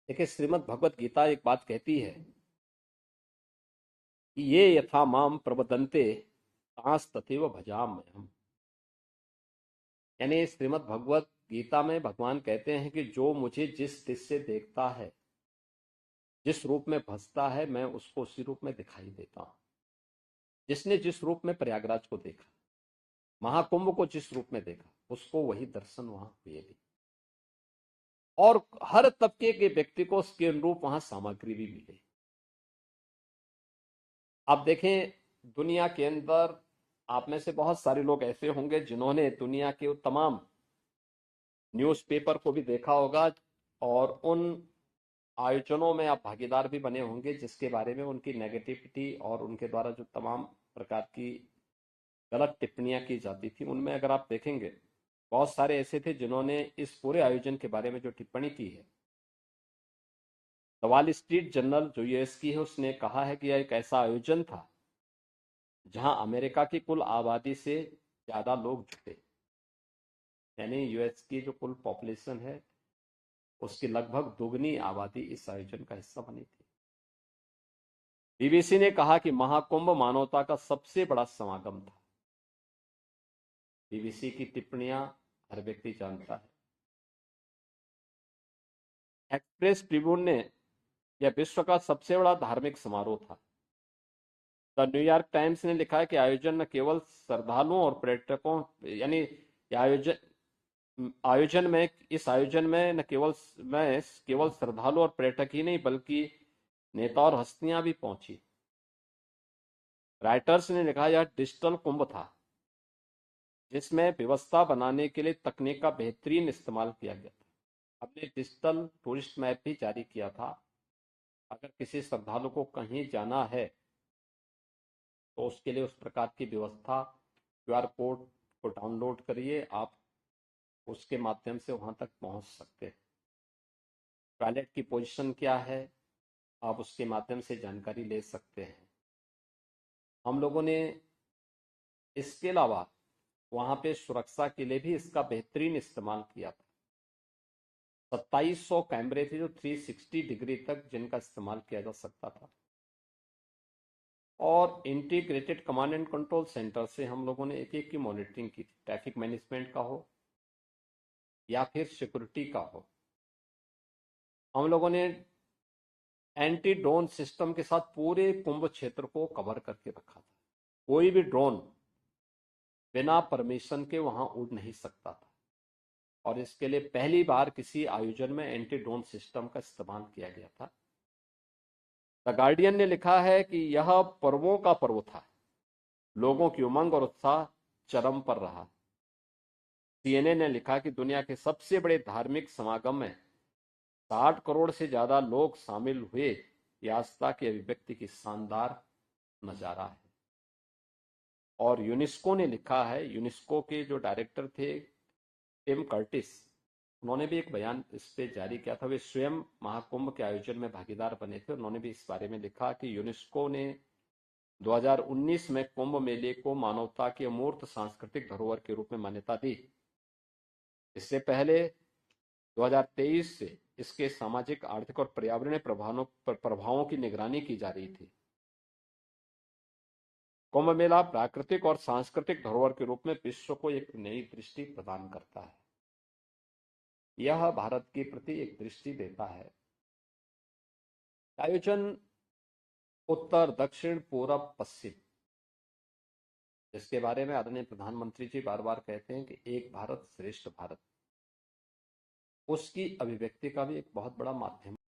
देखिए, श्रीमद् भगवत गीता एक बात कहती है कि ये यथा माम प्रबदन्ते तांस तथैव भजाम्यहम्। यानी श्रीमद् भगवत गीता में भगवान कहते हैं कि जो मुझे जिस दृष्टि से देखता है, जिस रूप में भजता है, मैं उसको उसी रूप में दिखाई देता हूं। जिसने जिस रूप में प्रयागराज को देखा, महाकुंभ को जिस रूप में देखा, उसको वही दर्शन वहां हुए भी। और हर तबके के व्यक्ति को उसके अनुरूप वहां सामग्री भी मिले। आप देखें, दुनिया के अंदर आप में से बहुत सारे लोग ऐसे होंगे जिन्होंने दुनिया के तमाम न्यूज़पेपर को भी देखा होगा, और उन आयोजनों में आप भागीदार भी बने होंगे जिसके बारे में उनकी नेगेटिविटी और उनके द्वारा जो तमाम प्रकार की गलत टिप्पणियां की जाती थी, उनमें अगर आप देखेंगे बहुत सारे ऐसे थे जिन्होंने इस पूरे आयोजन के बारे में जो टिप्पणी की है। द वॉल स्ट्रीट जर्नल जो यूएस की है, उसने कहा है कि यह एक ऐसा आयोजन था जहां अमेरिका की कुल आबादी से ज्यादा लोग जुटे। यानी यूएस की जो कुल पॉपुलेशन है उसकी लगभग दोगुनी आबादी इस आयोजन का हिस्सा बनी थी। बीबीसी ने कहा कि महाकुंभ मानवता का सबसे बड़ा समागम था। बीबीसी की टिप्पणियां हर व्यक्ति जानता है। एक्सप्रेस ट्रिब्यून ने यह विश्व का सबसे बड़ा धार्मिक समारोह था। द न्यूयॉर्क टाइम्स ने लिखा है कि आयोजन न केवल श्रद्धालुओं और पर्यटकों, यानी इस आयोजन में न केवल श्रद्धालु और पर्यटक ही नहीं बल्कि नेता और हस्तियां भी पहुंची। राइटर्स ने लिखा यह डिजिटल कुंभ था जिसमें व्यवस्था बनाने के लिए तकनीक का बेहतरीन इस्तेमाल किया गया था। हमने डिजिटल टूरिस्ट मैप भी जारी किया था। अगर किसी श्रद्धालु को कहीं जाना है तो उसके लिए उस प्रकार की व्यवस्था, क्यूआर कोड को डाउनलोड करिए, आप उसके माध्यम से वहां तक पहुंच सकते हैं। टॉयलेट की पोजीशन क्या है, आप उसके माध्यम से जानकारी ले सकते हैं। हम लोगों ने इसके अलावा वहां पे सुरक्षा के लिए भी इसका बेहतरीन इस्तेमाल किया था। 2700 कैमरे थे जो 360 डिग्री तक जिनका इस्तेमाल किया जा सकता था। और integrated command and control centre से हम लोगों ने एक एक की मॉनिटरिंग की थी, ट्रैफिक मैनेजमेंट का हो या फिर सिक्योरिटी का हो। हम लोगों ने एंटी ड्रोन सिस्टम के साथ पूरे कुंभ क्षेत्र को कवर करके रखा था। कोई भी ड्रोन बिना परमिशन के वहां उड़ नहीं सकता था, और इसके लिए पहली बार किसी आयोजन में एंटी ड्रोन सिस्टम का इस्तेमाल किया गया था। द गार्डियन ने लिखा है कि यह पर्वों का पर्व था, लोगों की उमंग और उत्साह चरम पर रहा। सीएनए ने लिखा कि दुनिया के सबसे बड़े धार्मिक समागम में 60 करोड़ से ज्यादा लोग शामिल हुए। यह आस्था की अभिव्यक्ति की शानदार नजारा है। और यूनेस्को ने लिखा है, यूनेस्को के जो डायरेक्टर थे टिम कर्टिस, उन्होंने भी एक बयान इस पे जारी किया था। वे स्वयं महाकुंभ के आयोजन में भागीदार बने थे। उन्होंने भी इस बारे में लिखा कि यूनेस्को ने 2019 में कुंभ मेले को मानवता की अमूर्त सांस्कृतिक धरोहर के रूप में मान्यता दी। इससे पहले 2023 से इसके सामाजिक, आर्थिक और पर्यावरणीय प्रभावों की निगरानी की जा रही थी। कुंभ मेला प्राकृतिक और सांस्कृतिक धरोहर के रूप में विश्व को एक नई दृष्टि प्रदान करता है। यह भारत के प्रति एक दृष्टि देता है। आयोजन उत्तर, दक्षिण, पूरब, पश्चिम, जिसके बारे में आदरणीय प्रधानमंत्री जी बार बार कहते हैं कि एक भारत श्रेष्ठ भारत, उसकी अभिव्यक्ति का भी एक बहुत बड़ा माध्यम